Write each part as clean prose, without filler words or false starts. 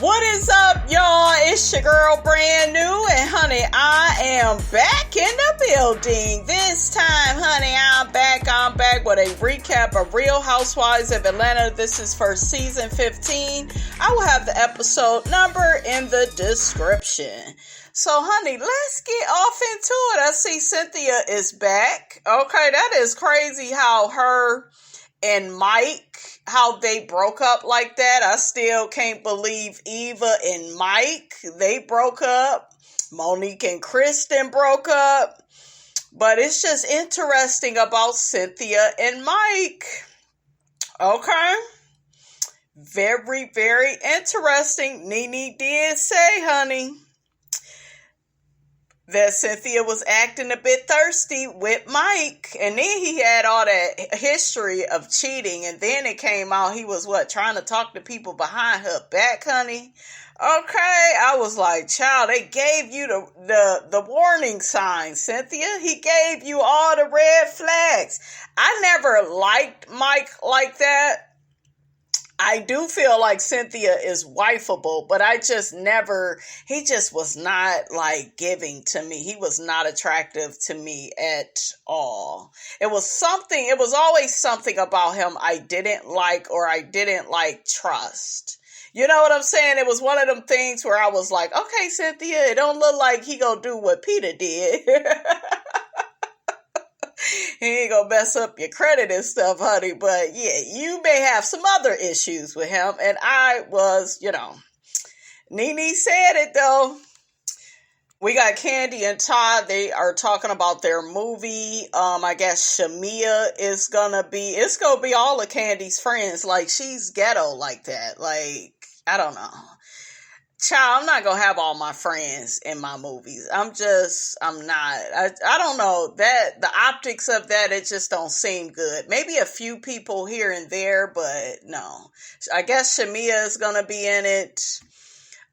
What is up, y'all? It's your girl, Brand New, and honey, I am back in the building. This time, honey, I'm back with a recap of Real Housewives of Atlanta. This is for season 15. I will have the episode number in the description. So, honey, let's get off into it. I see Cynthia is back. Okay, that is crazy how her and Mike, how they broke up like that. I still can't believe Eva and Mike, they broke up. Monique and Kristen broke up. But it's just interesting about Cynthia and Mike. Okay. Very, very interesting. Nene did say, honey, that Cynthia was acting a bit thirsty with Mike. And then he had all that history of cheating. And then it came out he was, trying to talk to people behind her back, honey. Okay, I was like, child, they gave you the warning signs, Cynthia. He gave you all the red flags. I never liked Mike like that. I do feel like Cynthia is wifeable, but he just was not like giving to me. He was not attractive to me at all. It was always something about him I didn't like or I didn't like trust. You know what I'm saying? It was one of them things where I was like, okay, Cynthia, it don't look like he gonna do what Peter did. He ain't gonna mess up your credit and stuff, honey. But yeah, you may have some other issues with him. And I was, Nene said it though. We got Kandi and Todd. They are talking about their movie. I guess Shamia it's gonna be all of Kandi's friends. Like, she's ghetto like that. Like, I don't know. Child, I'm not going to have all my friends in my movies. I'm not. I don't know. That the optics of that, it just don't seem good. Maybe a few people here and there, but no. I guess Shamia is going to be in it.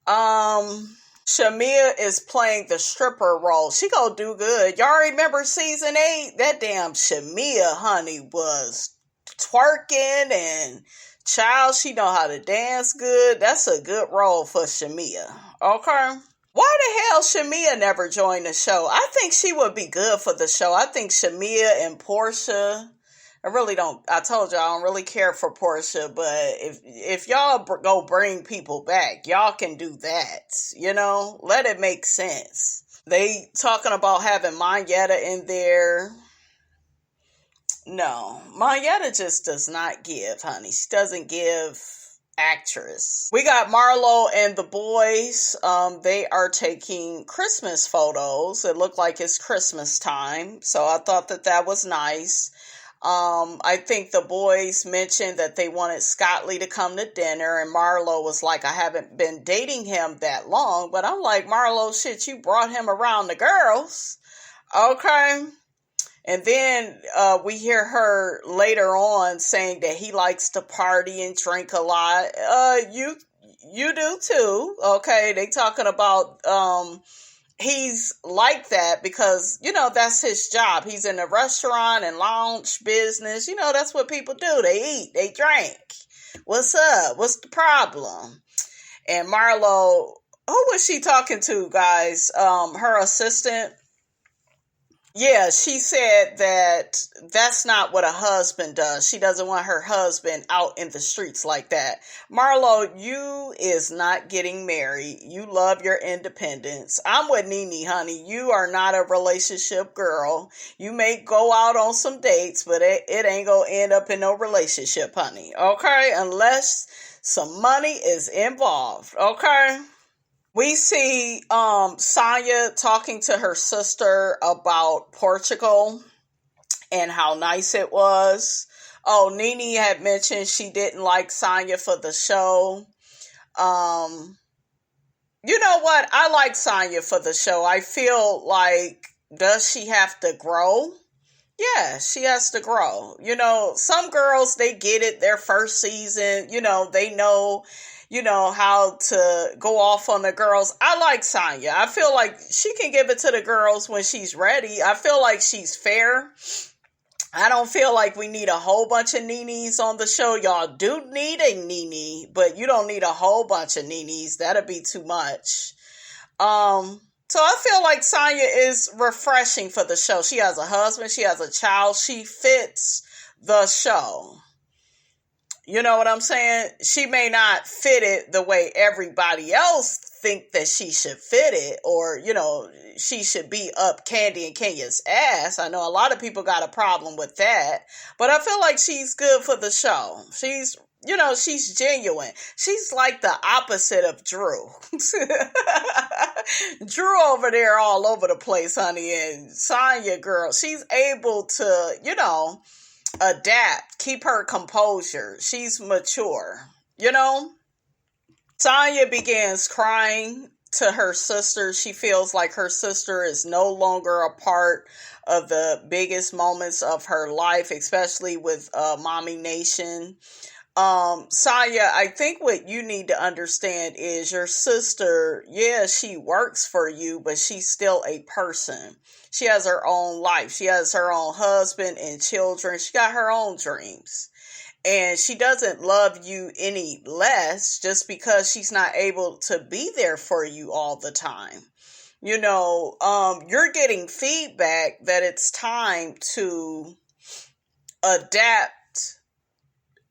Shamia is playing the stripper role. She gonna do good. Y'all remember season 8? That damn Shamia, honey, was twerking and child, she know how to dance good. That's a good role for Shamia. Okay. Why the hell Shamia never joined the show? I think she would be good for the show. I think Shamia and Portia, I told y'all I don't really care for Portia, but if y'all go bring people back, y'all can do that. Let it make sense. They talking about having Monyetta in there. No, Monyetta just does not give, honey. She doesn't give actress. We got Marlo and the boys. They are taking Christmas photos. It looked like it's Christmas time. So I thought that was nice. I think the boys mentioned that they wanted Scott Lee to come to dinner, and Marlo was like, I haven't been dating him that long. But I'm like, Marlo, shit, you brought him around the girls. Okay. And then we hear her later on saying that he likes to party and drink a lot. You do too. Okay, they talking about he's like that because, that's his job. He's in the restaurant and lounge business. That's what people do. They eat, they drink. What's up? What's the problem? And Marlo, who was she talking to, guys? Her assistant. Yeah, she said that that's not what a husband does. She doesn't want her husband out in the streets like that. Marlo, you is not getting married. You love your independence. I'm with Nene, honey. You are not a relationship girl. You may go out on some dates, but it ain't gonna end up in no relationship, honey. Okay? Unless some money is involved. Okay? We see Sonya talking to her sister about Portugal and how nice it was. Oh, Nene had mentioned she didn't like Sonya for the show. You know what? I like Sonya for the show. I feel like, does she have to grow? Yeah, she has to grow. Some girls, they get it their first season. They know how to go off on the girls. I like Sonya. I feel like she can give it to the girls when she's ready. I feel like she's fair. I don't feel like we need a whole bunch of Nenes on the show. Y'all do need a Nene, but you don't need a whole bunch of Nenes. That'd be too much. So I feel like Sonya is refreshing for the show. She has a husband. She has a child. She fits the show. You know what I'm saying? She may not fit it the way everybody else think that she should fit it, or, you know, she should be up Kandi and Kenya's ass. I know a lot of people got a problem with that, but I feel like she's good for the show. She's, you know, she's genuine. She's like the opposite of Drew. Drew over there all over the place, honey, and Sonya, girl, she's able to, you know, adapt, keep her composure. She's mature, you know. Sonya begins crying to her sister. She feels like her sister is no longer a part of the biggest moments of her life, especially with Mommy Nation. Sonya, I think what you need to understand is your sister, yeah, she works for you, but she's still a person. She has her own life. She has her own husband and children. She got her own dreams. And she doesn't love you any less just because she's not able to be there for you all the time. You know, you're getting feedback that it's time to adapt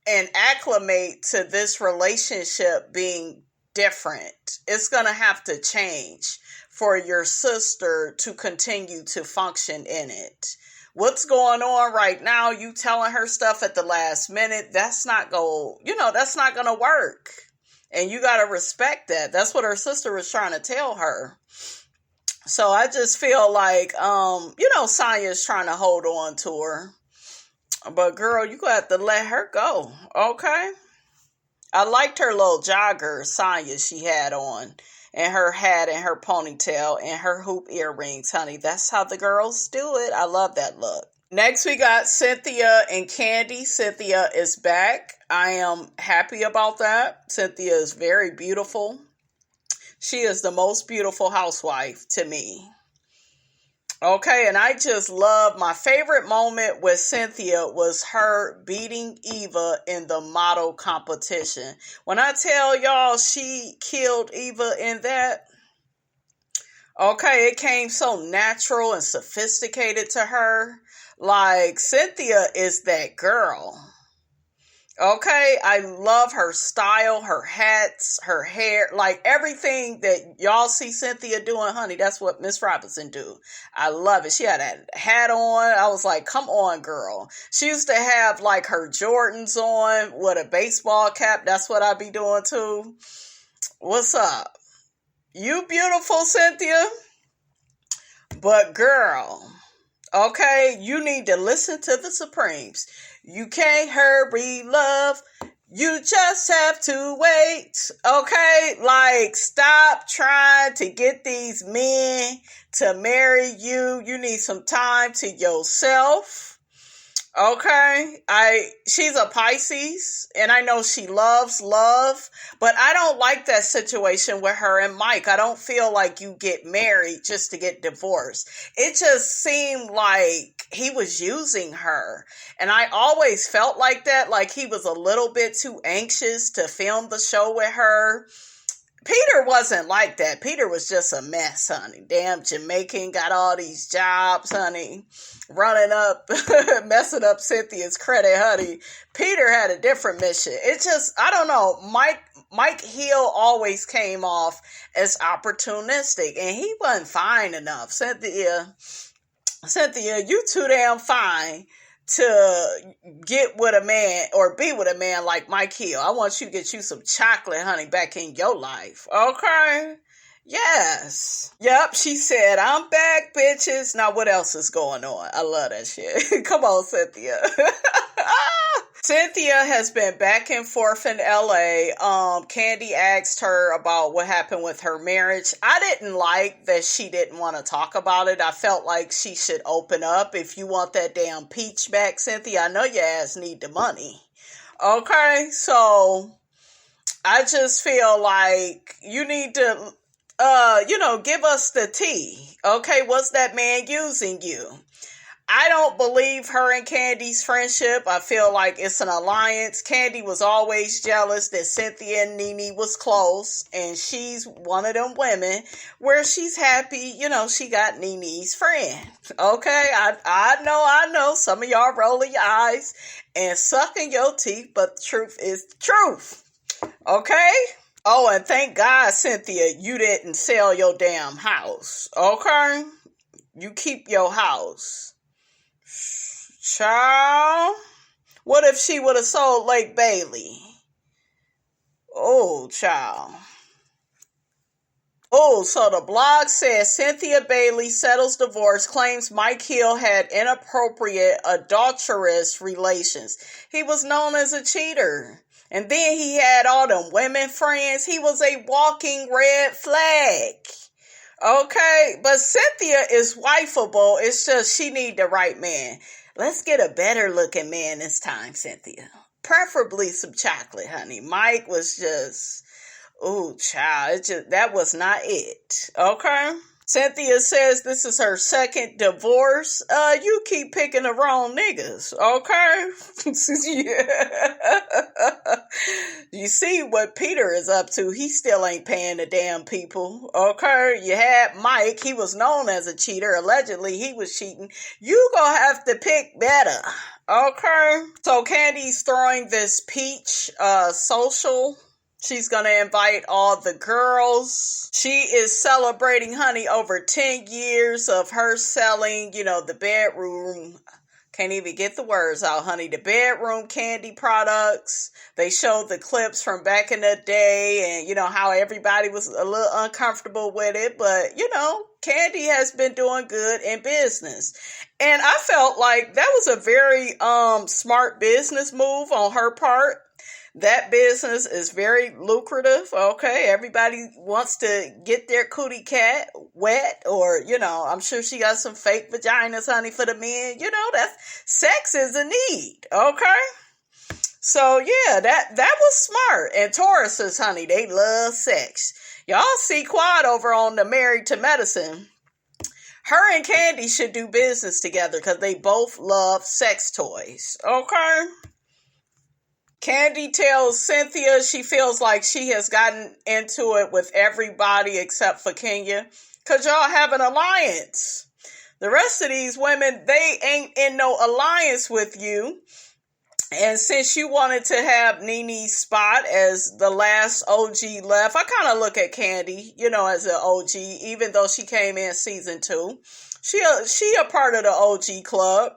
and acclimate to this relationship being different. It's going to have to change for your sister to continue to function in it. What's going on right now, you telling her stuff at the last minute, that's not going to work. And you got to respect that. That's what her sister was trying to tell her. So I just feel like, Sonya's trying to hold on to her. But girl, you got to let her go, okay? I liked her little jogger, Sonya, she had on, and her hat and her ponytail and her hoop earrings, honey. That's how the girls do it. I love that look. Next, we got Cynthia and KANDI. Cynthia is back. I am happy about that. Cynthia is very beautiful. She is the most beautiful housewife to me. Okay, and I just love, my favorite moment with Cynthia was her beating Eva in the model competition. When I tell y'all she killed Eva in that, okay, it came so natural and sophisticated to her. Like, Cynthia is that girl. Okay, I love her style, her hats, her hair, like everything that y'all see Cynthia doing, honey, that's what Miss Robinson do. I love it. She had a hat on. I was like, come on, girl. She used to have like her Jordans on with a baseball cap. That's what I be doing too. What's up? You beautiful, Cynthia. But girl, okay, you need to listen to the Supremes. You can't hurry, love. You just have to wait. Okay? Like, stop trying to get these men to marry you. You need some time to yourself. Okay? She's a Pisces, and I know she loves love, but I don't like that situation with her and Mike. I don't feel like you get married just to get divorced. It just seemed like he was using her, and I always felt like that, like he was a little bit too anxious to film the show with her. Peter wasn't like that. Peter was just a mess, honey. Damn Jamaican, got all these jobs, honey. Running up, messing up Cynthia's credit, honey. Peter had a different mission. It just, I don't know. Mike Hill always came off as opportunistic, and he wasn't fine enough. Cynthia, you too damn fine to get with a man or be with a man like Mike Hill. I want you to get you some chocolate, honey, back in your life. Okay? Yes. Yep, she said, I'm back, bitches. Now, what else is going on? I love that shit. Come on, Cynthia. Cynthia has been back and forth in LA. KANDI asked her about what happened with her marriage. I didn't like that she didn't want to talk about it. I felt like she should open up. If you want that damn peach back, Cynthia, I know your ass need the money. Okay, so I just feel like you need to, give us the tea. Okay, was that man using you? I don't believe her and Kandi's friendship. I feel like it's an alliance. Kandi was always jealous that Cynthia and Nene was close, and she's one of them women where she's happy, she got Nene's friend. Okay, I know some of y'all rolling your eyes and sucking your teeth, but the truth is the truth. Okay? Oh, and thank God, Cynthia, you didn't sell your damn house. Okay? You keep your house. Child, what if she would have sold Lake Bailey? Oh, child. Oh, so the blog says Cynthia Bailey settles divorce, claims Mike Hill had inappropriate adulterous relations. He was known as a cheater. And then he had all them women friends. He was a walking red flag. Okay, but Cynthia is wifeable. It's just she need the right man. Let's get a better looking man this time, Cynthia. Preferably some chocolate, honey. Mike was just, ooh, child, that was not it. Okay? Cynthia says this is her second divorce. You keep picking the wrong niggas, okay? You see what Peter is up to. He still ain't paying the damn people, okay? You had Mike. He was known as a cheater. Allegedly, he was cheating. You gonna have to pick better, okay? So Kandi's throwing this peach social. She's going to invite all the girls. She is celebrating, honey, over 10 years of her selling, the bedroom. Can't even get the words out, honey. The bedroom candy products. They showed the clips from back in the day and, how everybody was a little uncomfortable with it. But, Kandi has been doing good in business. And I felt like that was a very smart business move on her part. That business is very lucrative, okay? Everybody wants to get their cootie cat wet or, I'm sure she got some fake vaginas, honey, for the men. That's sex is a need, okay? So, yeah, that was smart. And Tauruses, honey, they love sex. Y'all see Quad over on the Married to Medicine. Her and Kandi should do business together because they both love sex toys, okay? Kandi tells Cynthia she feels like she has gotten into it with everybody except for Kenya because y'all have an alliance. The rest of these women, they ain't in no alliance with you. And since you wanted to have Nene's spot as the last OG left, I kind of look at Kandi, as an OG, even though she came in season 2. She a part of the OG club.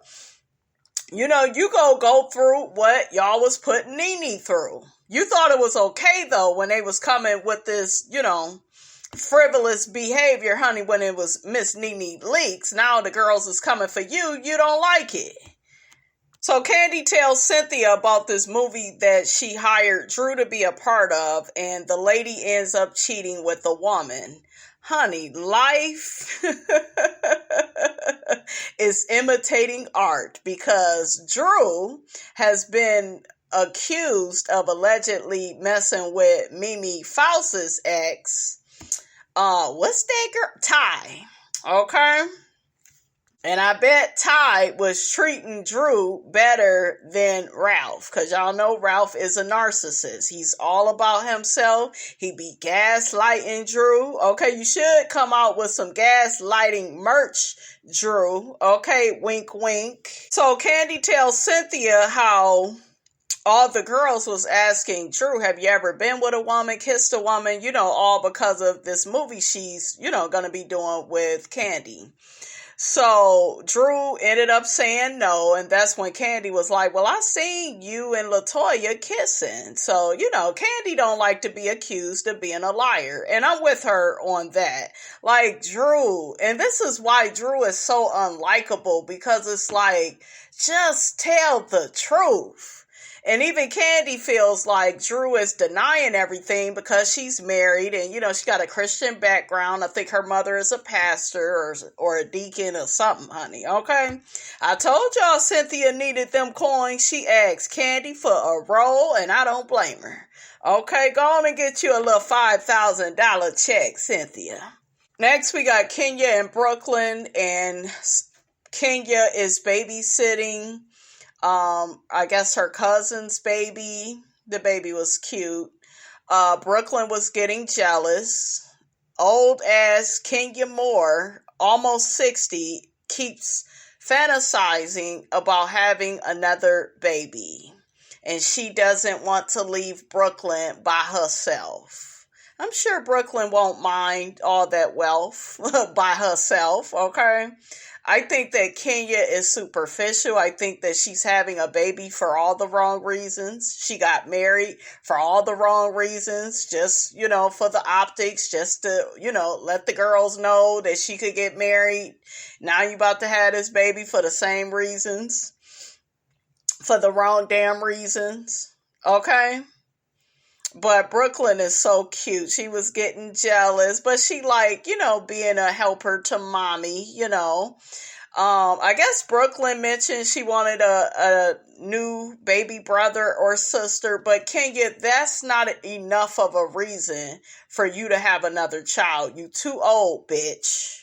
You go through what y'all was putting Nene through. You thought it was okay, though, when they was coming with this, frivolous behavior, honey, when it was Miss Nene Leakes. Now the girls is coming for you. You don't like it. So Kandi tells Cynthia about this movie that she hired Drew to be a part of, and the lady ends up cheating with a woman. Honey, life is imitating art because Drew has been accused of allegedly messing with Mimi Faust's ex. What's that girl? Ty. Okay? And I bet Ty was treating Drew better than Ralph. Because y'all know Ralph is a narcissist. He's all about himself. He be gaslighting Drew. Okay, you should come out with some gaslighting merch, Drew. Okay, wink, wink. So Kandi tells Cynthia how all the girls was asking Drew, have you ever been with a woman, kissed a woman? All because of this movie she's, going to be doing with Kandi. So Drew ended up saying no, and that's when Kandi was like, well, I seen you and LATOYA kissing. So, Kandi don't like to be accused of being a liar, and I'm with her on that. Like, Drew, and this is why Drew is so unlikable, because it's like, just tell the truth. And even Kandi feels like Drew is denying everything because she's married and, she got a Christian background. I think her mother is a pastor or a deacon or something, honey. Okay? I told y'all Cynthia needed them coins. She asked Kandi for a roll and I don't blame her. Okay? Go on and get you a little $5,000 check, Cynthia. Next, we got Kenya in Brooklyn and Kenya is babysitting, I guess her cousin's baby. The baby was cute. Brooklyn was getting jealous. Old ass Kenyamoore, almost 60, keeps fantasizing about having another baby. And she doesn't want to leave Brooklyn by herself. I'm sure Brooklyn won't mind all that wealth by herself, okay? I think that Kenya is superficial. I think that she's having a baby for all the wrong reasons. She got married for all the wrong reasons, just, for the optics, just to, let the girls know that she could get married. Now you about to have this baby for the same reasons, for the wrong damn reasons, okay? But Brooklyn is so cute. She was getting jealous, but she being a helper to mommy, I guess Brooklyn mentioned she wanted a new baby brother or sister, but Kenya, that's not enough of a reason for you to have another child. You too old, bitch.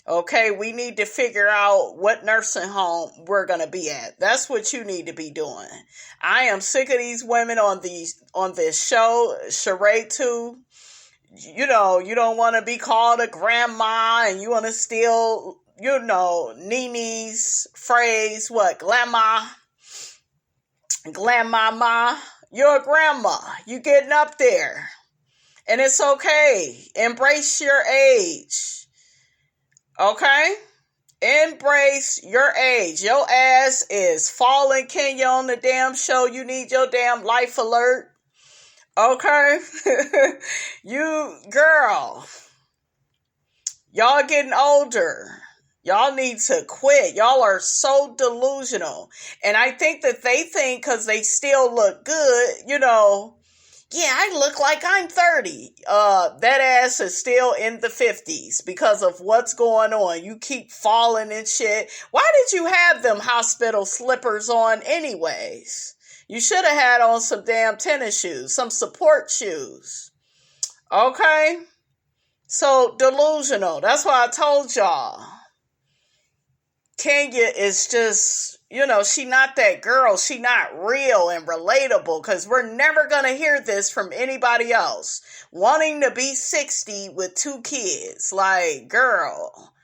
Okay, we need to figure out what nursing home we're going to be at. That's what you need to be doing. I am sick of these women on this show, Charade 2. You don't want to be called a grandma and you want to steal, Nene's phrase, what, grandmama? You're a grandma. You getting up there. And it's okay. Embrace your age. Okay? Embrace your age. Your ass is falling, Kenya, on the damn show. You need your damn life alert. Okay? You, girl. Y'all getting older. Y'all need to quit. Y'all are so delusional. And I think that they think because they still look good, yeah, I look like I'm 30. That ass is still in the 50s because of what's going on. You keep falling and shit. Why did you have them hospital slippers on anyways? You should have had on some damn tennis shoes, some support shoes. Okay? So delusional. That's why I told y'all. Kenya is just, she not that girl. She not real and relatable because we're never going to hear this from anybody else. Wanting to be 60 with 2 kids. Like, girl,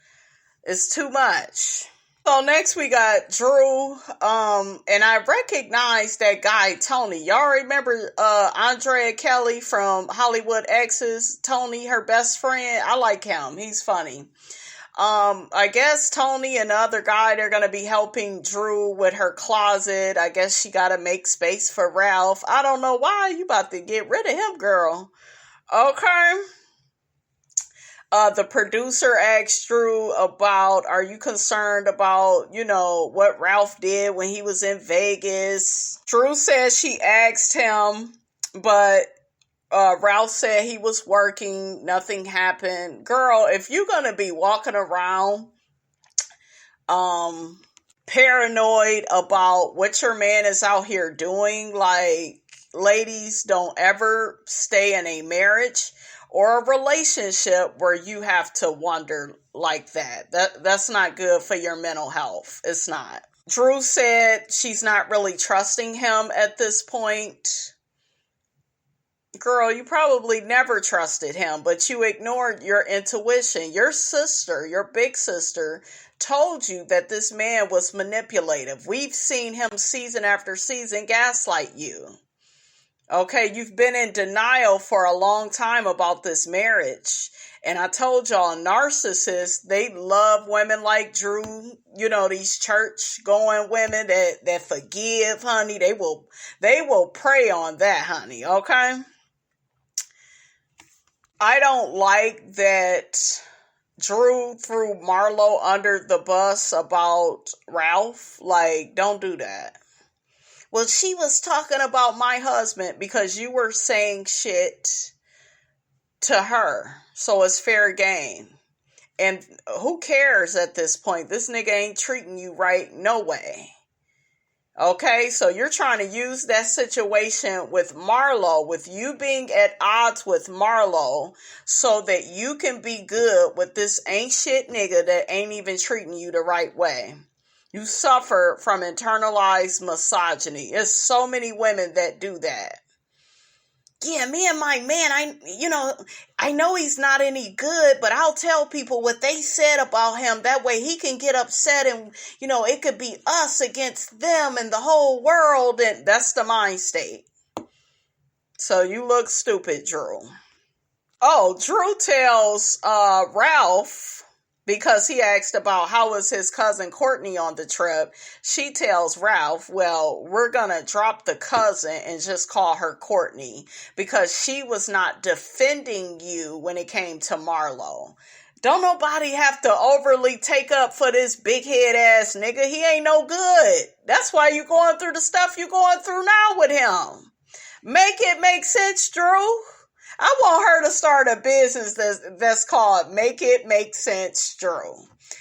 it's too much. So next we got Drew, and I recognize that guy, Tony. Y'all remember Andrea Kelly from Hollywood Exes? Tony, her best friend. I like him. He's funny. I guess Tony and the other guy, they're going to be helping Drew with her closet. I guess she got to make space for Ralph. I don't know why. You about to get rid of him, girl. Okay. The producer asked Drew about, are you concerned about, what Ralph did when he was in Vegas? Drew said she asked him, but Ralph said he was working, nothing happened. Girl, if you're going to be walking around paranoid about what your man is out here doing, like, ladies, don't ever stay in a marriage or a relationship where you have to wonder like that. That's not good for your mental health. It's not. Drew said she's not really trusting him at this point. Girl, you probably never trusted him, but you ignored your intuition. Your sister, your big sister, told you that this man was manipulative. We've seen him season after season gaslight you. Okay, you've been in denial for a long time about this marriage. And I told y'all, narcissists, they love women like Drew, these church-going women that forgive, honey. They will prey on that, honey, okay? I don't like that Drew threw Marlo under the bus about Ralph. Like, don't do that. Well, she was talking about my husband because you were saying shit to her. So it's fair game. And who cares at this point? This nigga ain't treating you right, no way. Okay, so you're trying to use that situation with Marlo, with you being at odds with Marlo, so that you can be good with this ain't shit nigga that ain't even treating you the right way. You suffer from internalized misogyny. There's so many women that do that. Yeah, me and my man, I know he's not any good, but I'll tell people what they said about him. That way he can get upset and, it could be us against them and the whole world. And that's the mind state. So you look stupid, Drew. Oh, Drew tells Ralph, because he asked about how was his cousin Courtney on the trip. She tells Ralph, well, we're going to drop the cousin and just call her Courtney because she was not defending you when it came to Marlo. Don't nobody have to overly take up for this big head ass nigga. He ain't no good. That's why you going through the stuff you going through now with him. Make it make sense, Drew. I want her to start a business that's called Make It Make Sense Drew.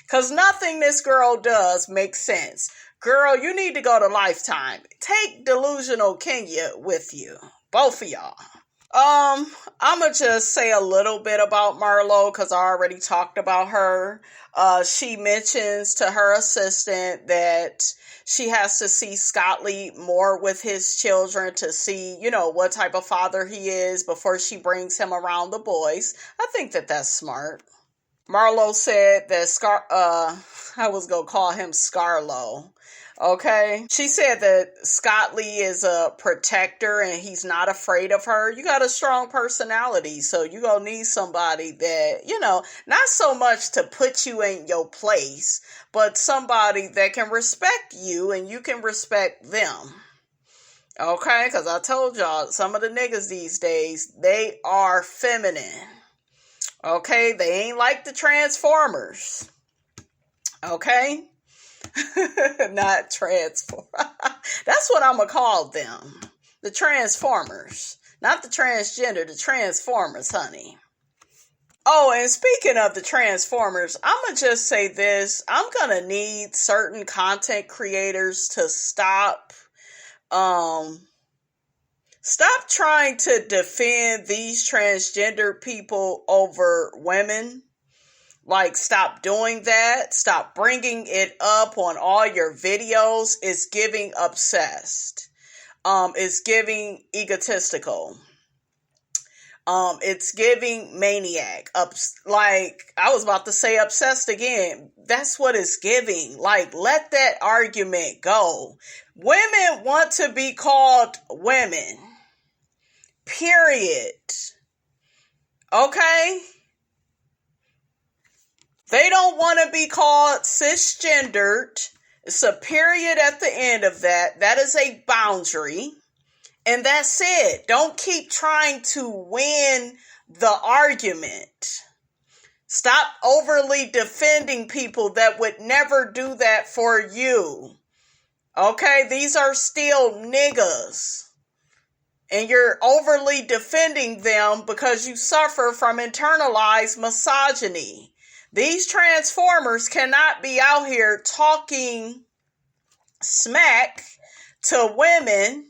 Because nothing this girl does makes sense. Girl, you need to go to Lifetime. Take Delusional Kenya with you. Both of y'all. I'ma just say a little bit about Marlo because I already talked about her. She mentions to her assistant that she has to see Scott Lee more with his children to see, what type of father he is before she brings him around the boys. I think that that's smart. Marlo said that I was going to call him Scarlo. Okay. She said that Scott Lee is a protector and he's not afraid of her. You got a strong personality, so you gonna need somebody that, not so much to put you in your place, but somebody that can respect you and you can respect them. Okay? Because I told y'all, some of the niggas these days, they are feminine. Okay? They ain't like the Transformers. Okay? Not transform. That's what I'm gonna call them. The Transformers. Not the transgender, the Transformers, honey. Oh, and speaking of the Transformers, I'm gonna just say this. I'm gonna need certain content creators to stop trying to defend these transgender people over women. Like, stop doing that. Stop bringing it up on all your videos. It's giving obsessed. It's giving egotistical. It's giving maniac. Like, I was about to say obsessed again. That's what it's giving. Like, let that argument go. Women want to be called women. Period. Okay? They don't want to be called cisgendered. It's a period at the end of that. That is a boundary. And that's it. Don't keep trying to win the argument. Stop overly defending people that would never do that for you. Okay? These are still niggas. And you're overly defending them because you suffer from internalized misogyny. These Transformers cannot be out here talking smack to women,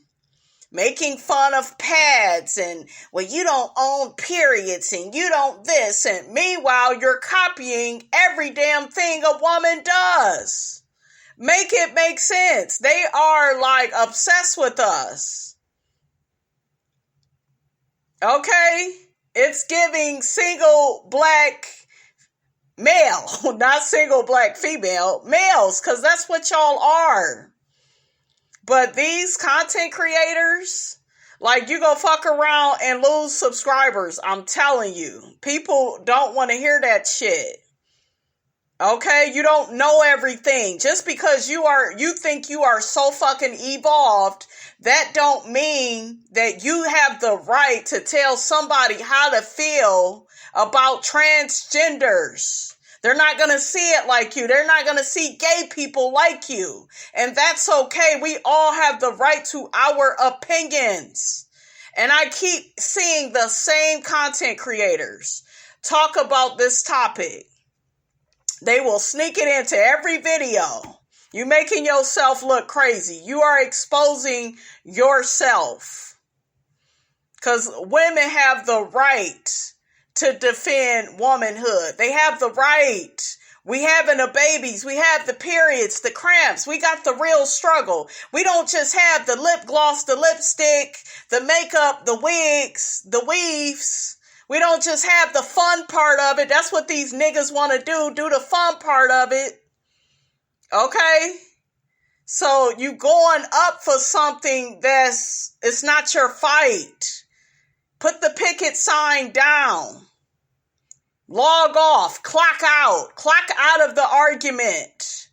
making fun of pads and, well, you don't own periods and you don't this. And meanwhile, you're copying every damn thing a woman does. Make it make sense. They are like obsessed with us. Okay? It's giving single black male, not single black female, males, because that's what y'all are. But these content creators, like, you go fuck around and lose subscribers. I'm telling you, people don't want to hear that shit. Okay, you don't know everything. Just because you think you are so fucking evolved, that don't mean that you have the right to tell somebody how to feel about transgenders. They're not going to see it like you. They're not going to see gay people like you. And that's okay. We all have the right to our opinions. And I keep seeing the same content creators talk about this topic. They will sneak it into every video. You're making yourself look crazy. You are exposing yourself. Because women have the right to defend womanhood. They have the right. We having the babies. We have the periods, the cramps. We got the real struggle. We don't just have the lip gloss, the lipstick, the makeup, the wigs, the weaves. We don't just have the fun part of it. That's what these niggas want to do. Do the fun part of it. Okay? So you going up for something it's not your fight. Put the picket sign down. Log off. Clock out of the argument.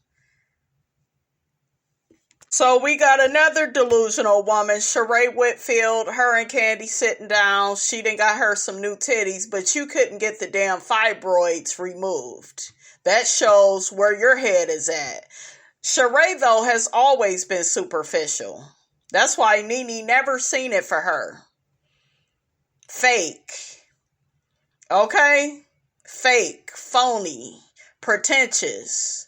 So we got another delusional woman, Sheree Whitfield, her and Kandi sitting down. She done got her some new titties, but you couldn't get the damn fibroids removed. That shows where your head is at. Sheree, though, has always been superficial. That's why Nene never seen it for her. Fake. Okay? Fake. Phony. Pretentious.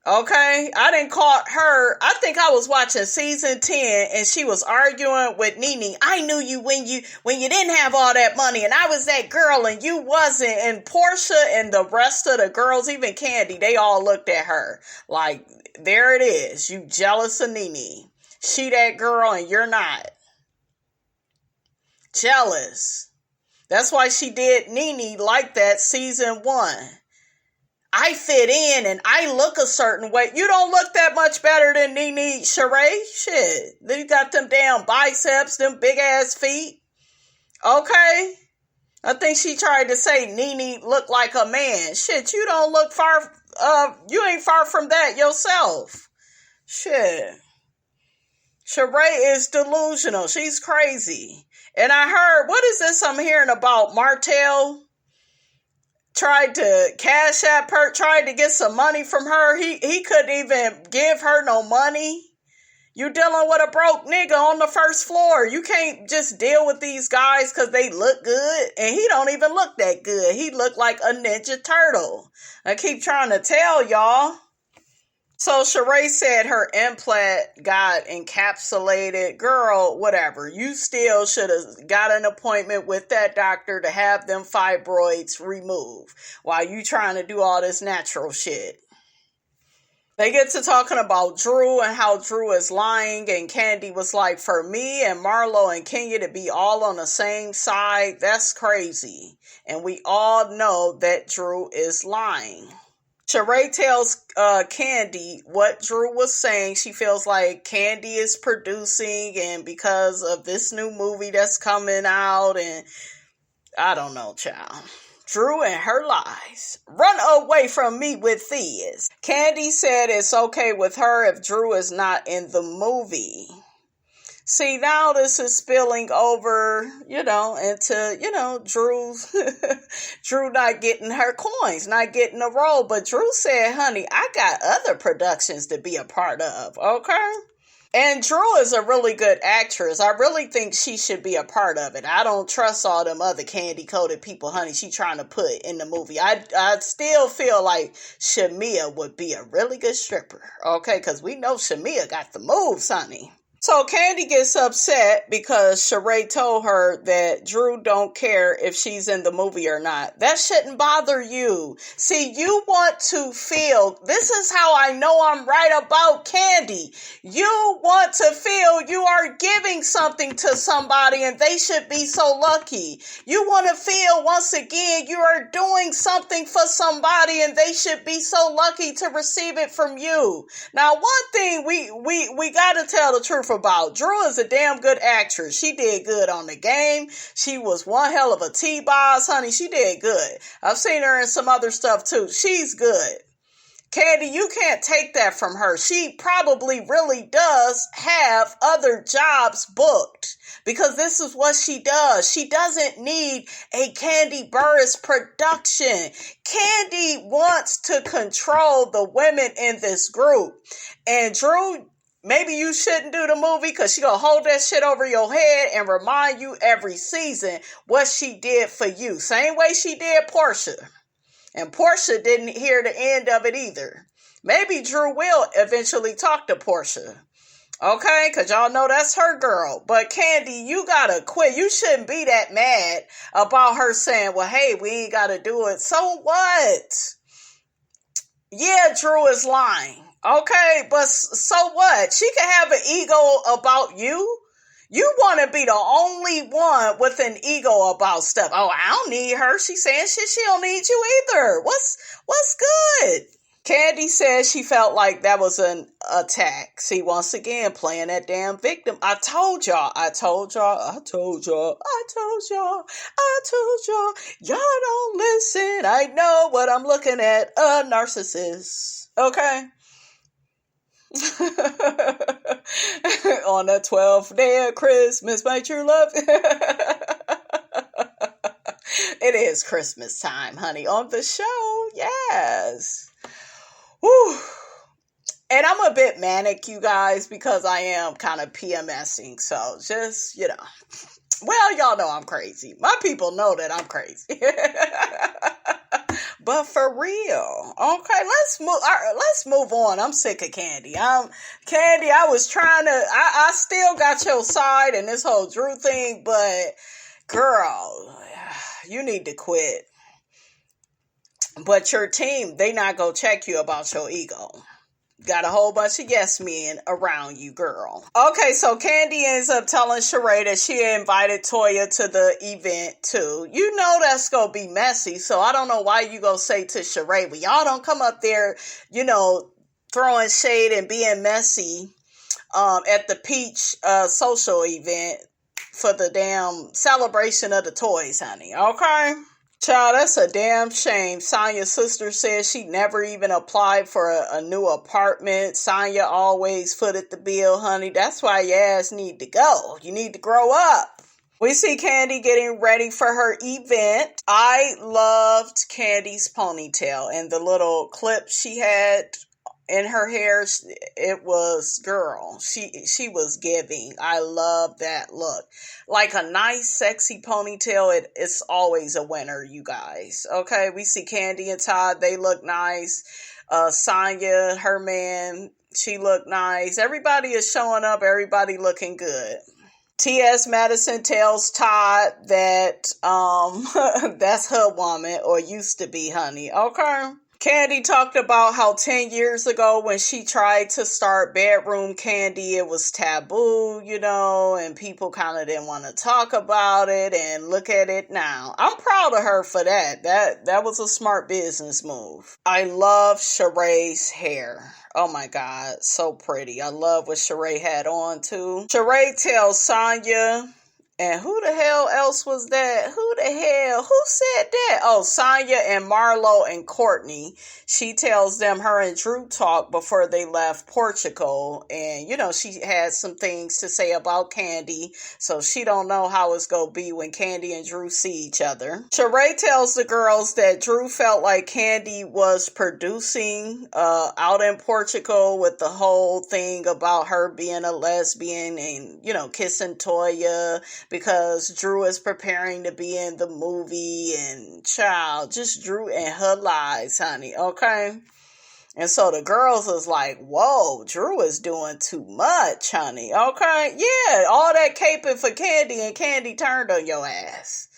Okay? I done caught her. I think I was watching season 10 and she was arguing with Nene. I knew you when you didn't have all that money and I was that girl and you wasn't. And Portia and the rest of the girls, even Kandi, they all looked at her like, there it is. You jealous of Nene. She that girl and you're not. Jealous. That's why she did Nene like that season 1. I fit in and I look a certain way. You don't look that much better than Nene Sheree. Shit. You got them damn biceps, them big ass feet. Okay. I think she tried to say Nene looked like a man. Shit, you don't look far, you ain't far from that yourself. Shit. Sheree is delusional. She's crazy. And I heard, what is this I'm hearing about Martell? Tried to cash app her, tried to get some money from her. He couldn't even give her no money. You dealing with a broke nigga on the first floor. You can't just deal with these guys because they look good. And he don't even look that good. He looked like a Ninja Turtle. I keep trying to tell y'all. So Sheree said her implant got encapsulated. Girl, whatever. You still should have got an appointment with that doctor to have them fibroids removed while you trying to do all this natural shit. They get to talking about Drew and how Drew is lying, and Kandi was like, for me and Marlo and Kenya to be all on the same side, that's crazy. And we all know that Drew is lying. Sheree tells Kandi what Drew was saying. She feels like Kandi is producing, and because of this new movie that's coming out, and I don't know, child. Drew and her lies. Run away from me with these. Kandi said it's okay with her if Drew is not in the movie. See, now this is spilling over, into, Drew not getting her coins, not getting a role. But Drew said, honey, I got other productions to be a part of, okay? And Drew is a really good actress. I really think she should be a part of it. I don't trust all them other candy-coated people, honey, she trying to put in the movie. I still feel like Shamia would be a really good stripper, okay? Because we know Shamia got the moves, honey. So Kandi gets upset because Sheree told her that Drew don't care if she's in the movie or not. That shouldn't bother you. See, you want to feel, this is how I know I'm right about Kandi. You want to feel you are giving something to somebody and they should be so lucky. You want to feel once again you are doing something for somebody and they should be so lucky to receive it from you. Now, one thing we got to tell the truth about. Drew is a damn good actress. She did good on The Game. She was one hell of a T-boss, honey. She did good. I've seen her in some other stuff too. She's good. Kandi, you can't take that from her. She probably really does have other jobs booked because this is what she does. She doesn't need a kandiburruss production. Kandi wants to control the women in this group. And Drew, maybe you shouldn't do the movie because she gonna hold that shit over your head and remind you every season what she did for you. Same way she did Portia. And Portia didn't hear the end of it either. Maybe Drew will eventually talk to Portia. Okay? Because y'all know that's her girl. But Kandi, you gotta quit. You shouldn't be that mad about her saying, well, hey, we ain't gotta do it. So what? Yeah, Drew is lying. Okay, but so what? She can have an ego about you. You want to be the only one with an ego about stuff. Oh, I don't need her. She's saying shit. She don't need you either. What's good? Kandi says she felt like that was an attack. See, once again, playing that damn victim. I told y'all. Y'all don't listen. I know what I'm looking at. A narcissist. Okay? On the 12th day of Christmas, my true love. It is Christmas time, honey, on the show. Yes. Whew. And I'm a bit manic, you guys, because I am kind of PMSing. So just, well, y'all know I'm crazy. My people know that I'm crazy. But for real, okay, let's move on. I'm sick of Kandi. Kandi, I was trying to, I still got your side in this whole Drew thing, but girl, you need to quit. But your team, they not gonna check you about your ego. Got a whole bunch of yes men around you, girl. Okay, so Kandi ends up telling Sheree that she invited Toya to the event too. You know that's gonna be messy, so I don't know why you gonna say to Sheree, well, y'all don't come up there, throwing shade and being messy at the Peach social event for the damn celebration of the toys, honey. Okay? Child, that's a damn shame. Sonya's sister says she never even applied for a new apartment. Sonya always footed the bill, honey. That's why your ass need to go. You need to grow up. We see Kandi getting ready for her event. I loved Kandi's ponytail and the little clip she had in her hair. It was, girl, she was giving. I love that look. Like a nice, sexy ponytail, it's always a winner, you guys. Okay, we see Kandi and Todd. They look nice. Sonya, her man, she looked nice. Everybody is showing up. Everybody looking good. T.S. Madison tells Todd that that's her woman, or used to be, honey. Okay? Kandi talked about how 10 years ago when she tried to start Bedroom Kandi, it was taboo, and people kind of didn't want to talk about it, and look at it now. I'm proud of her for that. That was a smart business move. I love Sheree's hair. Oh my God, so pretty. I love what Sheree had on too. Sheree tells Sonya, and who the hell else was that? Who said that? Oh, Sonya and Marlo and Courtney. She tells them her and Drew talked before they left Portugal. And, she had some things to say about Kandi. So she don't know how it's going to be when Kandi and Drew see each other. Sheree tells the girls that Drew felt like Kandi was producing out in Portugal with the whole thing about her being a lesbian and, kissing Toya, because Drew is preparing to be in the movie, and child, just Drew and her lies, honey, okay? And so the girls is like, whoa, Drew is doing too much, honey, okay? Yeah, all that caping for Kandi, and Kandi turned on your ass,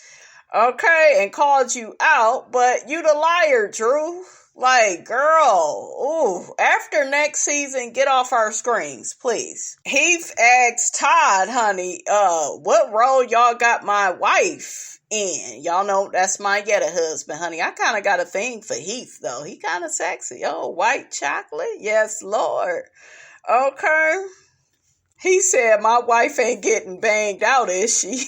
okay? And called you out, but you the liar, Drew. Like, girl, ooh, after next season, get off our screens, please. Heath asked Todd, honey, what role y'all got my wife in? Y'all know that's my Yetta husband, honey. I kind of got a thing for Heath, though. He kind of sexy. Oh, white chocolate? Yes, Lord. Okay. He said, my wife ain't getting banged out, is she?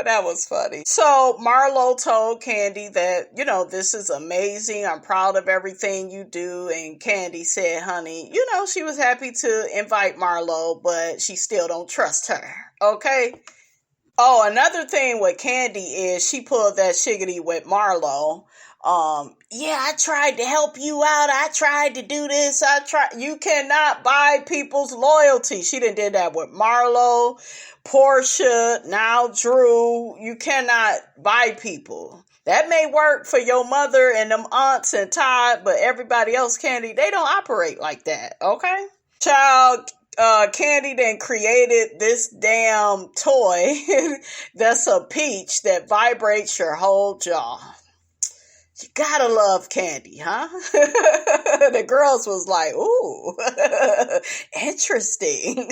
That was funny. So Marlo told Kandi that, this is amazing. I'm proud of everything you do. And Kandi said, honey, she was happy to invite Marlo, but she still don't trust her. Okay? Oh, another thing with Kandi is she pulled that shiggity with Marlo. Yeah, I tried to help you out. I tried to do this. You cannot buy people's loyalty. She did that with Marlo, Portia, now Drew. You cannot buy people. That may work for your mother and them aunts and Todd, but everybody else, Kandi, they don't operate like that. Okay? Child, Kandi then created this damn toy that's a peach that vibrates your whole jaw. You gotta love Kandi, huh? The girls was like, ooh, interesting.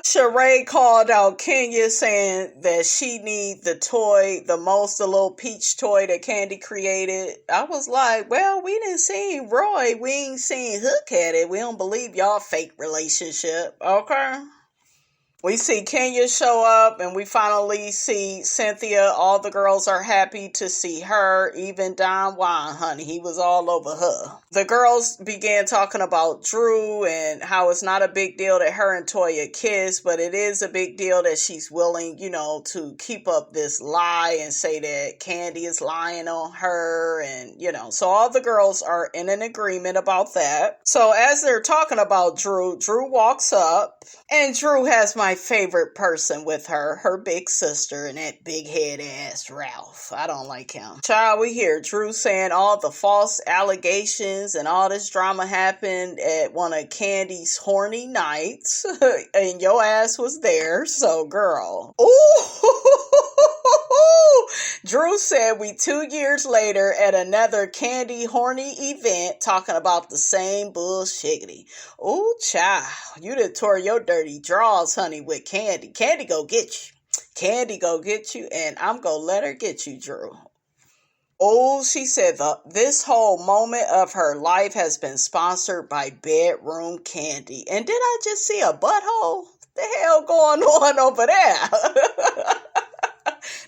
Sheree called out Kenya saying that she need the toy, the little peach toy that Kandi created. I was like, well, we didn't see Roy. We ain't seen Hook at it. We don't believe y'all fake relationship. Okay? We see Kenya show up and we finally see Cynthia. All the girls are happy to see her. Even Don Juan, honey, he was all over her. The girls began talking about Drew and how it's not a big deal that her and Toya kiss, but it is a big deal that she's willing, to keep up this lie and say that Kandi is lying on her. And, so all the girls are in an agreement about that. So as they're talking about Drew walks up and Drew has my favorite person with her big sister, and that big head ass Ralph. I don't like him. Child, we hear Drew saying all the false allegations and all this drama happened at one of Kandi's horny nights, and your ass was there, so girl. Ooh! Drew said we 2 years later at another Kandi horny event talking about the same bullshiggity. Ooh, child, you done tore your dirty drawers, honey, with Kandi. Kandi go get you. Kandi go get you, and I'm gonna let her get you, Drew. Oh, she said this whole moment of her life has been sponsored by Bedroom Kandi. And did I just see a butthole? The hell going on over there?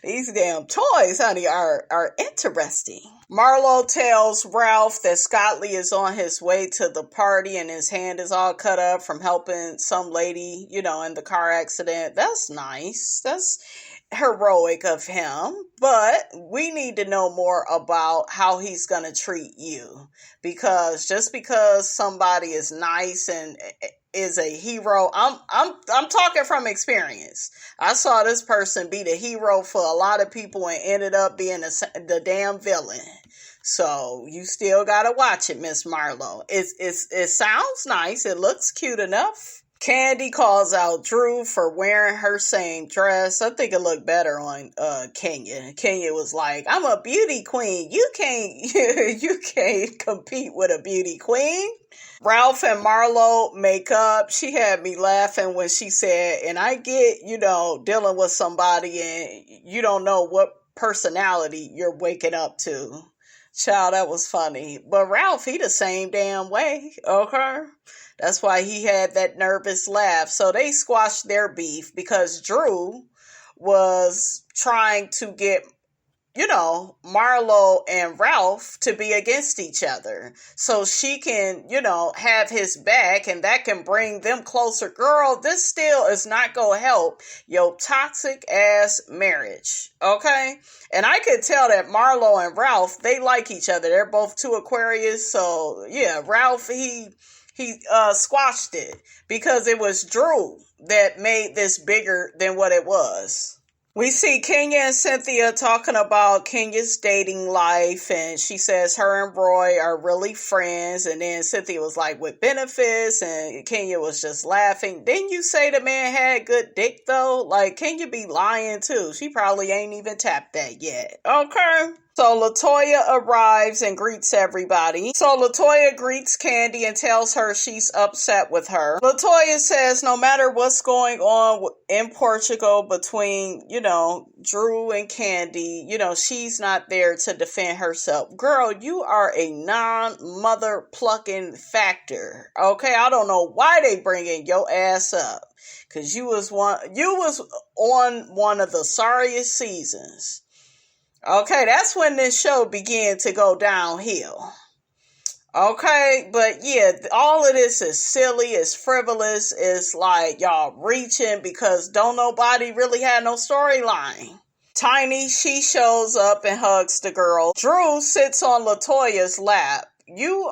These damn toys, honey, are interesting. Marlo tells Ralph that Scott Lee is on his way to the party and his hand is all cut up from helping some lady, in the car accident. That's nice. That's heroic of him. But we need to know more about how he's going to treat you. Because just because somebody is nice and is a hero, I'm talking from experience. I saw this person be the hero for a lot of people and ended up being the damn villain. So you still gotta watch it, Miss Marlo. It sounds nice. It looks cute enough. Kandi calls out Drew for wearing her same dress. I think it looked better on Kenya. Kenya was like, I'm a beauty queen. You can't compete with a beauty queen. Ralph and Marlo make up. She had me laughing when she said, and I get, dealing with somebody and you don't know what personality you're waking up to. Child, that was funny. But Ralph, he the same damn way, okay? That's why he had that nervous laugh. So they squashed their beef because Drew was trying to get, Marlo and Ralph to be against each other. So she can, have his back and that can bring them closer. Girl, this still is not going to help your toxic ass marriage. Okay? And I could tell that Marlo and Ralph, they like each other. They're both 2 Aquarius. So yeah, Ralph, he squashed it because it was Drew that made this bigger than what it was. We see Kenya and Cynthia talking about Kenya's dating life, and she says her and Roy are really friends, and then Cynthia was like, with benefits, and Kenya was just laughing. Didn't you say the man had good dick, though? Like, Kenya be lying, too. She probably ain't even tapped that yet. Okay. So LATOYA arrives and greets everybody. So LATOYA greets Kandi and tells her she's upset with her. LATOYA says no matter what's going on in Portugal between, Drew and Kandi, she's not there to defend herself. Girl, you are a non-mother plucking factor. Okay, I don't know why they bringing your ass up. Cause you was on one of the sorriest seasons. Okay, that's when this show began to go downhill. Okay, but yeah, all of this is silly, it's frivolous, it's like y'all reaching because don't nobody really have no storyline. Tiny, she shows up and hugs the girl. Drew sits on LATOYA's lap. You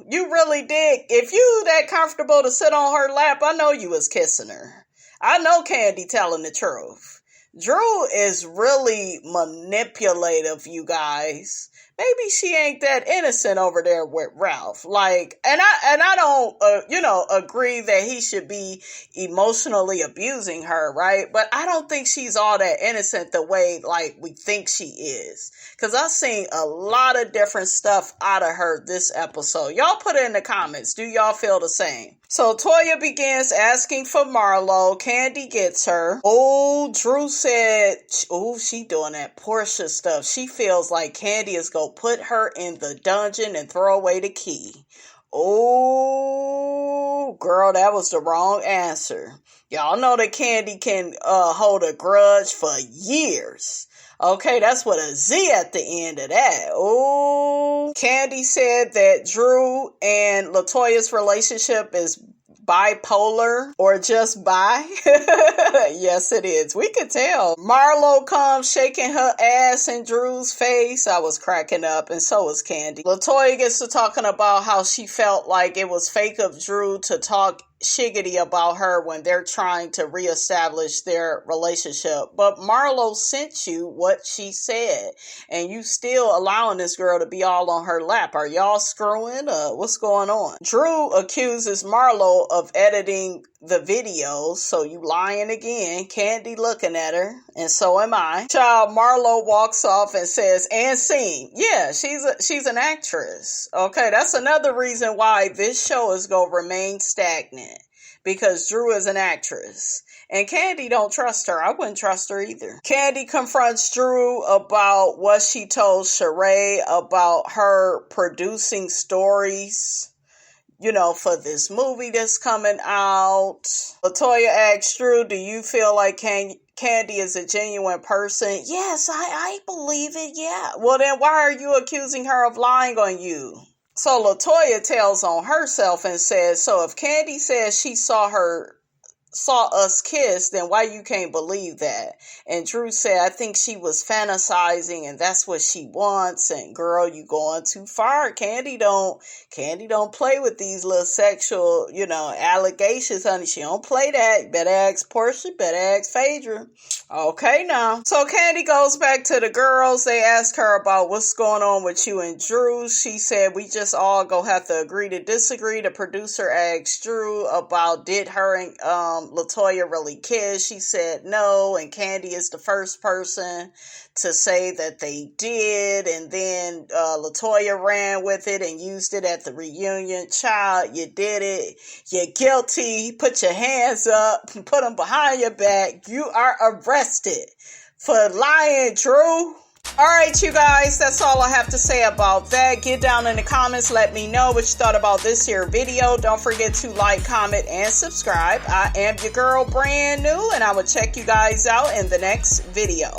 really did. If you that comfortable to sit on her lap, I know you was kissing her. I know Kandi telling the truth. Drew is really manipulative, you guys, maybe she ain't that innocent over there with Ralph. Like, and I don't, agree that he should be emotionally abusing her, right? But I don't think she's all that innocent the way, like, we think she is. Because I've seen a lot of different stuff out of her this episode. Y'all put it in the comments. Do y'all feel the same? So Toya begins asking for Marlo. Kandi gets her. Oh, Drew said, oh, she doing that Portia stuff. She feels like Kandi is going to put her in the dungeon and throw away the key. Oh, girl, that was the wrong answer. Y'all know that Kandi can hold a grudge for years. Okay, that's with a Z at the end of that. Oh, Kandi said that Drew and LATOYA's relationship is bipolar or just bi. Yes, it is. We could tell. Marlo comes shaking her ass in Drew's face. I was cracking up, and so was Kandi. LATOYA gets to talking about how she felt like it was fake of Drew to talk shiggity about her when they're trying to reestablish their relationship. But Marlo sent you what she said, and you still allowing this girl to be all on her lap. Are y'all screwing? What's going on? Drew accuses Marlo of editing the videos, so you lying again. Kandi looking at her, and so am I. Child, Marlo walks off and says, and scene. Yeah, she's an actress. Okay, that's another reason why this show is going to remain stagnant. Because Drew is an actress. And Kandi don't trust her. I wouldn't trust her either. Kandi confronts Drew about what she told Sheree about her producing stories, for this movie that's coming out. LATOYA asks Drew, do you feel like Kandi is a genuine person? Yes, I believe it, yeah. Well, then why are you accusing her of lying on you? So LATOYA tells on herself and says, so if Kandi says she saw us kiss, then why you can't believe that? And Drew said, I think she was fantasizing and that's what she wants. And girl, you going too far. Kandi don't play with these little sexual, allegations, honey. She don't play that. You better ask Portia, better ask Phaedra. Okay, now. So Kandi goes back to the girls. They ask her about what's going on with you and Drew. She said, we just all go have to agree to disagree. The producer asked Drew about did her and LATOYA really kiss. She said no, and Kandi is the first person to say that they did, and then LATOYA ran with it and used it at the reunion. Child, you did it. You're guilty. Put your hands up. Put them behind your back. You are arrested for lying, Drew. Alright, you guys, that's all I have to say about that. Get down in the comments, let me know what you thought about this here video. Don't forget to like, comment, and subscribe. I am your girl, brand new, and I will check you guys out in the next video.